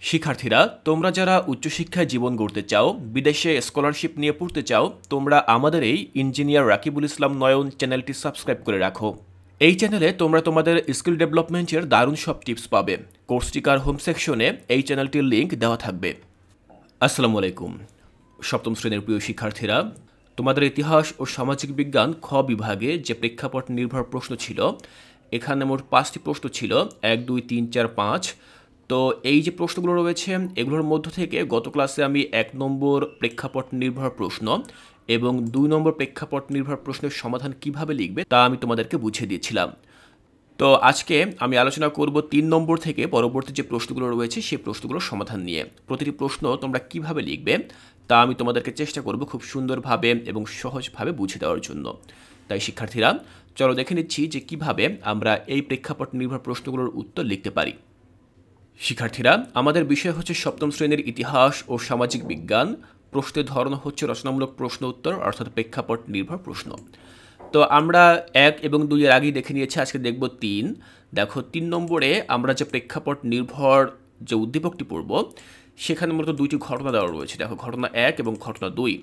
শিক্ষার্থীরা, তোমরা যারা উচ্চশিক্ষায় জীবন গড়তে চাও, বিদেশে স্কলারশিপ নিয়ে পড়তে চাও, তোমরা আমাদের এই ইঞ্জিনিয়ার রাকিবুল ইসলাম নয়ন চ্যানেলটি সাবস্ক্রাইব করে রাখো। এই চ্যানেলে তোমরা তোমাদের স্কিল ডেভেলপমেন্টের দারুণ সব টিপস পাবে। কোর্সটিকার হোম সেকশনে এই চ্যানেলটির লিঙ্ক দেওয়া থাকবে। আসসালামু আলাইকুম। সপ্তম শ্রেণীর প্রিয় শিক্ষার্থীরা, তোমাদের ইতিহাস ও সামাজিক বিজ্ঞান খ বিভাগে যে প্রেক্ষাপট নির্ভর প্রশ্ন ছিল, এখানে মোট 5টি প্রশ্ন ছিল, 1, 2, 3, 4, 5। তো এই যে প্রশ্নগুলো রয়েছে এগুলোর মধ্য থেকে গত ক্লাসে আমি 1 নম্বর প্রেক্ষাপট নির্ভর প্রশ্ন এবং 2 নম্বর প্রেক্ষাপট নির্ভর প্রশ্নের সমাধান কিভাবে লিখবে তা আমি তোমাদেরকে বুঝিয়ে দিয়েছিলাম। তো আজকে আমি আলোচনা করব 3 নম্বর থেকে পরবর্তী যে প্রশ্নগুলো রয়েছে সেই প্রশ্নগুলোর সমাধান নিয়ে। প্রতিটি প্রশ্ন তোমরা কিভাবে লিখবে তা আমি তোমাদেরকে চেষ্টা করব খুব সুন্দরভাবে এবং সহজভাবে বুঝিয়ে দেওয়ার জন্য। তাই শিক্ষার্থীরা, চলো দেখে নিচ্ছি যে কিভাবে আমরা এই প্রেক্ষাপট নির্ভর প্রশ্নগুলোর উত্তর লিখতে পারি। শিক্ষার্থীরা, আমাদের বিষয় হচ্ছে সপ্তম শ্রেণীর ইতিহাস ও সামাজিক বিজ্ঞান। প্রশ্নের ধরন হচ্ছে রচনামূলক প্রশ্ন উত্তর, অর্থাৎ প্রেক্ষাপট নির্ভর প্রশ্ন। তো আমরা 1 এবং 2 এর আগেই দেখে নিয়েছি, আজকে দেখব 3। দেখো 3 নম্বরে আমরা যে প্রেক্ষাপট নির্ভর যে উদ্দীপকটি পড়ব সেখানে মূলত 2টি ঘটনা দেওয়া রয়েছে। দেখো ঘটনা 1 এবং ঘটনা 2।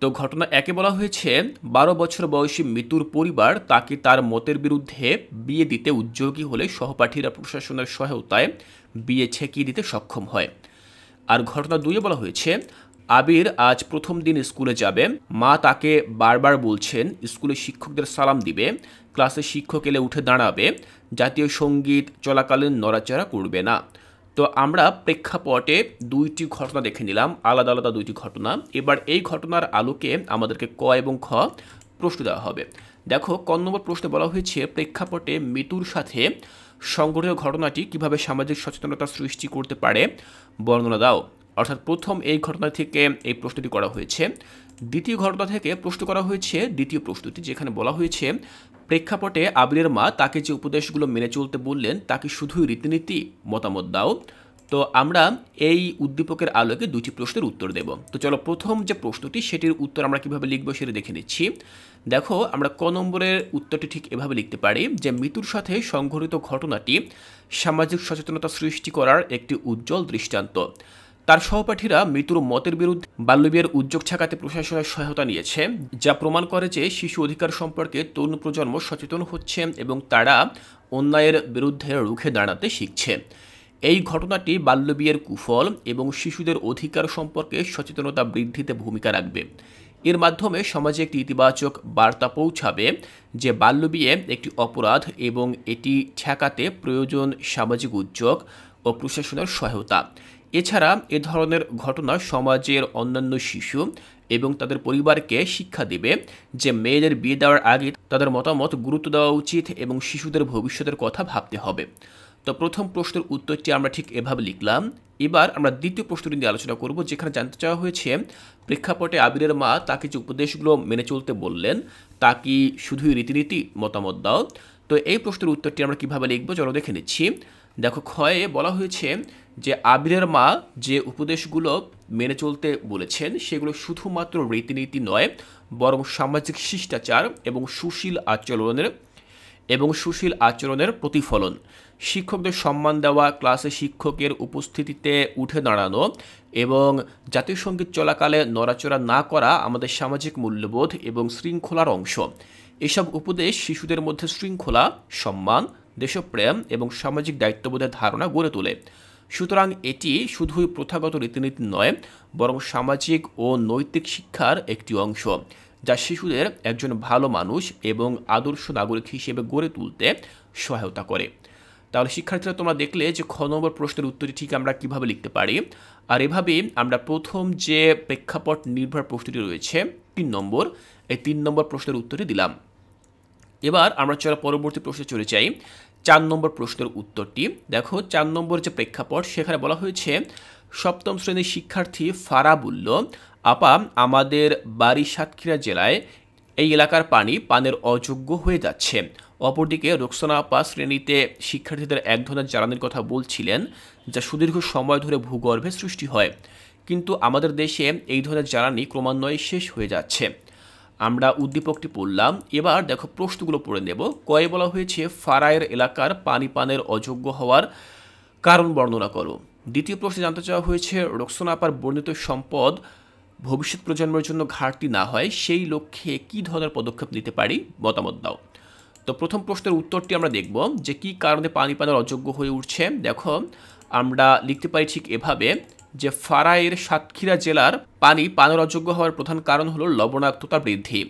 তো ঘটনা 1-এ বলা হয়েছে 12 বছর বয়সী মিতুর পরিবার তাকে তার মতের বিরুদ্ধে বিয়ে দিতে উদ্যোগী হলে সহপাঠীরা প্রশাসনের সহায়তায় বিয়ে ছেঁকিয়ে দিতে সক্ষম হয়। আর ঘটনা 2-এ বলা হয়েছে আবির আজ প্রথম দিন স্কুলে যাবে, মা তাকে বারবার বলছেন স্কুলে শিক্ষকদের সালাম দিবে, ক্লাসে শিক্ষক এলে উঠে দাঁড়াবে, জাতীয় সঙ্গীত চলাকালীন নড়াচড়া করবে না। তো আমরা প্রেক্ষাপটে 2টি ঘটনা দেখে নিলাম, আলাদা আলাদা 2টি ঘটনা। এবার এই ঘটনার আলোকে আমাদেরকে ক এবং খ প্রশ্ন দেওয়া হবে। দেখো ক নম্বর প্রশ্নে বলা হয়েছে প্রেক্ষাপটে মৃত্যুর সাথে সংঘটিত ঘটনাটি কিভাবে সামাজিক সচেতনতা সৃষ্টি করতে পারে বর্ণনা দাও। অর্থাৎ প্রথম এই ঘটনা থেকে এই প্রশ্নটি করা হয়েছে। দ্বিতীয় ঘটনা থেকে প্রশ্ন করা হয়েছে দ্বিতীয় প্রশ্নটি, যেখানে বলা হয়েছে প্রেক্ষাপটে আবিরের মা তাকে যে উপদেশগুলো মেনে চলতে বললেন তাকে শুধুই রীতিনীতি মতামত দাও। তো আমরা এই উদ্দীপকের আলোকে 2টি প্রশ্নের উত্তর দেব। তো চলো প্রথম যে প্রশ্নটি সেটির উত্তর আমরা কিভাবে লিখবো সেটা দেখে নিচ্ছি। দেখো আমরা ক নম্বরের উত্তরটি ঠিক এভাবে লিখতে পারি যে মৃত্যুর সাথে সংঘটিত ঘটনাটি সামাজিক সচেতনতা সৃষ্টি করার একটি উজ্জ্বল দৃষ্টান্ত। তার সহপাঠীরা মৃত্যুর মতের বিরুদ্ধে বাল্যবিয়ের উদ্যোগ ঠেকাতে প্রশাসনের সহায়তা নিয়েছে, যা প্রমাণ করে যে শিশু অধিকার সম্পর্কে তরুণ প্রজন্ম সচেতন হচ্ছে এবং তারা অন্যায়ের বিরুদ্ধে রুখে দাঁড়াতে শিখছে। এই ঘটনাটি বাল্যবিয়ের কুফল এবং শিশুদের অধিকার সম্পর্কে সচেতনতা বৃদ্ধিতে ভূমিকা রাখবে। এর মাধ্যমে সমাজে একটি ইতিবাচক বার্তা পৌঁছাবে যে বাল্যবিয়ে একটি অপরাধ এবং এটি ঠেকাতে প্রয়োজন সামাজিক উদ্যোগ ও প্রশাসনের সহায়তা। এছাড়া এ ধরনের ঘটনা সমাজের অন্যান্য শিশু এবং তাদের পরিবারকে শিক্ষা দেবে যে মেয়েদের বিয়ে দেওয়ার আগে তাদের মতামত গুরুত্ব দেওয়া উচিত এবং শিশুদের ভবিষ্যতের কথা ভাবতে হবে। তো প্রথম প্রশ্নের উত্তরটি আমরা ঠিক এভাবে লিখলাম। এবার আমরা দ্বিতীয় প্রশ্নটি নিয়ে আলোচনা করব, যেখানে জানতে চাওয়া হয়েছে প্রেক্ষাপটে আবিরের মা তাকে যে উপদেশগুলো মেনে চলতে বললেন তা কি শুধুই রীতিনীতি মতামত দাও। তো এই প্রশ্নের উত্তরটি আমরা কিভাবে লিখবো চলো দেখে নিচ্ছি। দেখো ক্ষয়ে বলা হয়েছে যে আবিরের মা যে উপদেশগুলো মেনে চলতে বলেছেন সেগুলো শুধুমাত্র রীতিনীতি নয়, বরং সামাজিক শিষ্টাচার এবং সুশীল আচরণের প্রতিফলন। শিক্ষকদের সম্মান দেওয়া, ক্লাসে শিক্ষকের উপস্থিতিতে উঠে দাঁড়ানো এবং জাতীয় সঙ্গীত চলাকালে নড়াচড়া না করা আমাদের সামাজিক মূল্যবোধ এবং শৃঙ্খলার অংশ। এসব উপদেশ শিশুদের মধ্যে শৃঙ্খলা, সম্মান, দেশপ্রেম এবং সামাজিক দায়িত্ববোধের ধারণা গড়ে তোলে। সুতরাং এটি শুধুই প্রথাগত রীতিনীতি নয়, বরং সামাজিক ও নৈতিক শিক্ষার একটি অংশ, যা শিশুদের একজন ভালো মানুষ এবং আদর্শ নাগরিক হিসেবে গড়ে তুলতে সহায়তা করে। তাহলে শিক্ষার্থীরা, তোমরা দেখলে যে খ নম্বর প্রশ্নের উত্তরটি ঠিক আমরা কিভাবে লিখতে পারি। আর এভাবেই আমরা প্রথম যে প্রেক্ষাপট নির্ভর প্রশ্নটি রয়েছে 3 নম্বর, এই 3 নম্বর প্রশ্নের উত্তরটি দিলাম। এবার আমরা চলো পরবর্তী প্রশ্নে চলে যাই। 4 নম্বর প্রশ্নের উত্তরটি দেখো। 4 নম্বর যে প্রেক্ষাপট সেখানে বলা হয়েছে সপ্তম শ্রেণীর শিক্ষার্থী ফারা বলল, আপা আমাদের বাড়ি সাতক্ষীরা জেলায় এই এলাকার পানি পানের অযোগ্য হয়ে যাচ্ছে। অপরদিকে রোকসানা আপা শ্রেণীতে শিক্ষার্থীদের এক ধরনের জ্বালানির কথা বলছিলেন যা সুদীর্ঘ সময় ধরে ভূগর্ভে সৃষ্টি হয়, কিন্তু আমাদের দেশে এই ধরনের জ্বালানি ক্রমান্বয়ে শেষ হয়ে যাচ্ছে। আমরা উদ্দীপকটি পড়লাম। এবার দেখো প্রশ্নগুলো পড়ে নেব। কয়ে বলা হয়েছে ফারায়ের এলাকার পানি পানের অযোগ্য হওয়ার কারণ বর্ণনা করো। দ্বিতীয় প্রশ্নে জানতে চাওয়া হয়েছে রোকসানা আপার বর্ণিত সম্পদ ভবিষ্যৎ প্রজন্মের জন্য ঘাটতি না হয় সেই লক্ষ্যে কী ধরনের পদক্ষেপ নিতে পারি, মতামত দাও। তো প্রথম প্রশ্নের উত্তরটি আমরা দেখব যে কী কারণে পানি পানের অযোগ্য হয়ে উঠছে। দেখো, আমরা লিখতে পারি ঠিক এভাবে যে ফারায়ের সাতক্ষীরা জেলার পানি পানের অযোগ্য হওয়ার প্রধান কারণ হলো লবণাক্ততা বৃদ্ধি।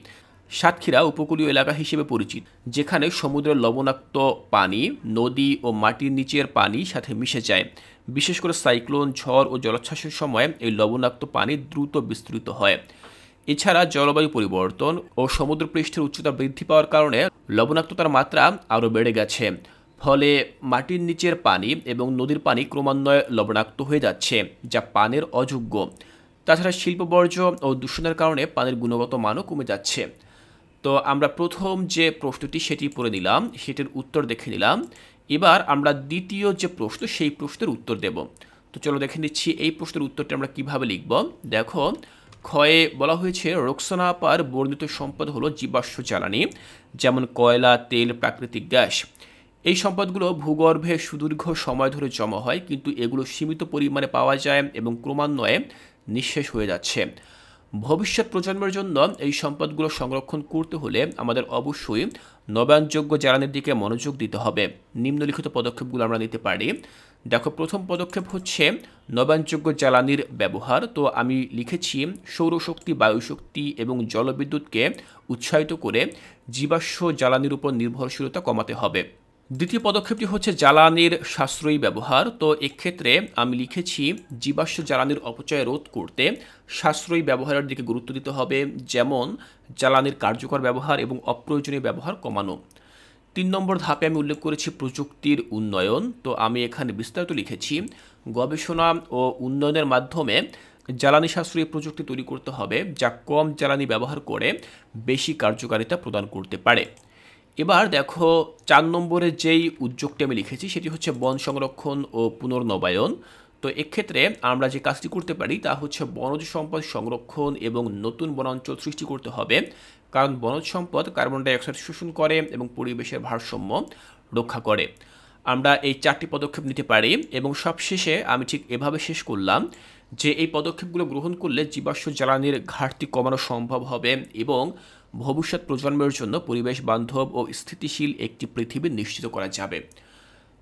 সাতক্ষীরা উপকূলীয় এলাকা হিসেবে পরিচিত, যেখানে সমুদ্রের লবণাক্ত পানি নদী ও মাটির নিচের পানির সাথে মিশে যায়। বিশেষ করে সাইক্লোন, ঝড় ও জলোচ্ছ্বাসের সময় এই লবণাক্ত পানি দ্রুত বিস্তৃত হয়। এছাড়া জলবায়ু পরিবর্তন ও সমুদ্রপৃষ্ঠের উচ্চতা বৃদ্ধি পাওয়ার কারণে লবণাক্ততার মাত্রা আরও বেড়ে গেছে। ফলে মাটির নিচের পানি এবং নদীর পানি ক্রমান্বয়ে লবণাক্ত হয়ে যাচ্ছে, যা পানের অযোগ্য। তাছাড়া শিল্প বর্জ্য ও দূষণের কারণে পানির গুণগত মানও কমে যাচ্ছে। তো আমরা প্রথম যে প্রশ্নটি সেটি পড়ে নিলাম, সেটির উত্তর দেখে নিলাম। এবার আমরা দ্বিতীয় যে প্রশ্ন সেই প্রশ্নের উত্তর দেব। তো চলো দেখে নিচ্ছি এই প্রশ্নের উত্তরটি আমরা কিভাবে লিখব। দেখো, ক্ষয়ে বলা হয়েছে রোকসানা আপার বর্ণিত সম্পদ হলো জীবাশ্ম জ্বালানি, যেমন কয়লা, তেল, প্রাকৃতিক গ্যাস। এই সম্পদগুলো ভূগর্ভে সুদীর্ঘ সময় ধরে জমা হয়, কিন্তু এগুলো সীমিত পরিমাণে পাওয়া যায় এবং ক্রমান্বয়ে নিঃশেষ হয়ে যাচ্ছে। ভবিষ্যৎ প্রজন্মের জন্য এই সম্পদগুলো সংরক্ষণ করতে হলে আমাদের অবশ্যই নবায়নযোগ্য জ্বালানির দিকে মনোযোগ দিতে হবে। নিম্নলিখিত পদক্ষেপগুলো আমরা নিতে পারি। দেখো, প্রথম পদক্ষেপ হচ্ছে নবায়নযোগ্য জ্বালানির ব্যবহার। তো আমি লিখেছি সৌরশক্তি, বায়ুশক্তি এবং জলবিদ্যুৎকে উৎসাহিত করে জীবাশ্ম জ্বালানির উপর নির্ভরশীলতা কমাতে হবে। দ্বিতীয় পদক্ষেপটি হচ্ছে জ্বালানির সাশ্রয়ী ব্যবহার। তো এক্ষেত্রে আমি লিখেছি জীবাশ্ম জ্বালানির অপচয় রোধ করতে সাশ্রয়ী ব্যবহারের দিকে গুরুত্ব দিতে হবে, যেমন জ্বালানির কার্যকর ব্যবহার এবং অপ্রয়োজনীয় ব্যবহার কমানো। 3 নম্বর ধাপে আমি উল্লেখ করেছি প্রযুক্তির উন্নয়ন। তো আমি এখানে বিস্তারিত লিখেছি গবেষণা ও উন্নয়নের মাধ্যমে জ্বালানি সাশ্রয়ী প্রযুক্তি তৈরি করতে হবে, যা কম জ্বালানি ব্যবহার করে বেশি কার্যকারিতা প্রদান করতে পারে। এবার দেখো, 4 নম্বরে যেই উদ্যোগটি আমি লিখেছি সেটি হচ্ছে বন সংরক্ষণ ও পুনর্নবায়ন। তো এক্ষেত্রে আমরা যে কাজটি করতে পারি তা হচ্ছে বনজ সম্পদ সংরক্ষণ এবং নতুন বনাঞ্চল সৃষ্টি করতে হবে, কারণ বনজ সম্পদ কার্বন ডাইঅক্সাইড শোষণ করে এবং পরিবেশের ভারসাম্য রক্ষা করে। আমরা এই 4টি পদক্ষেপ নিতে পারি এবং সবশেষে আমি ঠিক এভাবে শেষ করলাম যে এই পদক্ষেপগুলো গ্রহণ করলে জীবাশ্ম জ্বালানির ঘাটতি কমানো সম্ভব হবে এবং ভবিষ্যৎ প্রজন্মের জন্য পরিবেশ বান্ধব ও স্থিতিশীল একটি পৃথিবী নিশ্চিত করা যাবে।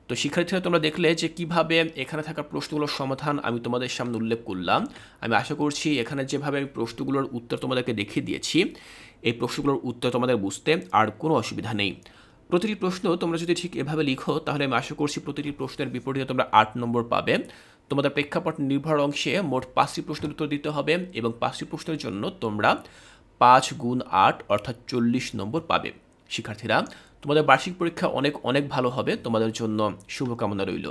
তো শিক্ষার্থীরা, তোমরা দেখলে যে কিভাবে এখানে থাকা প্রশ্নগুলোর সমাধান আমি তোমাদের সামনে উল্লেখ করলাম। আমি আশা করছি এখানে যেভাবে আমি প্রশ্নগুলোর উত্তর তোমাদেরকে দেখিয়ে দিয়েছি, এই প্রশ্নগুলোর উত্তর তোমাদের বুঝতে আর কোনো অসুবিধা নেই। প্রতিটি প্রশ্ন তোমরা যদি ঠিক এভাবে লিখো তাহলে আমি আশা করছি প্রতিটি প্রশ্নের বিপরীতে তোমরা 8 নম্বর পাবে। তোমাদের প্রেক্ষাপট নির্ভর অংশে মোট 5টি প্রশ্নের উত্তর দিতে হবে এবং 5টি প্রশ্নের জন্য তোমরা 5 গুণ 8 অর্থাৎ 40 নম্বর পাবে। শিক্ষার্থীরা, তোমাদের বার্ষিক পরীক্ষা অনেক অনেক ভালো হবে। তোমাদের জন্য শুভকামনা রইল।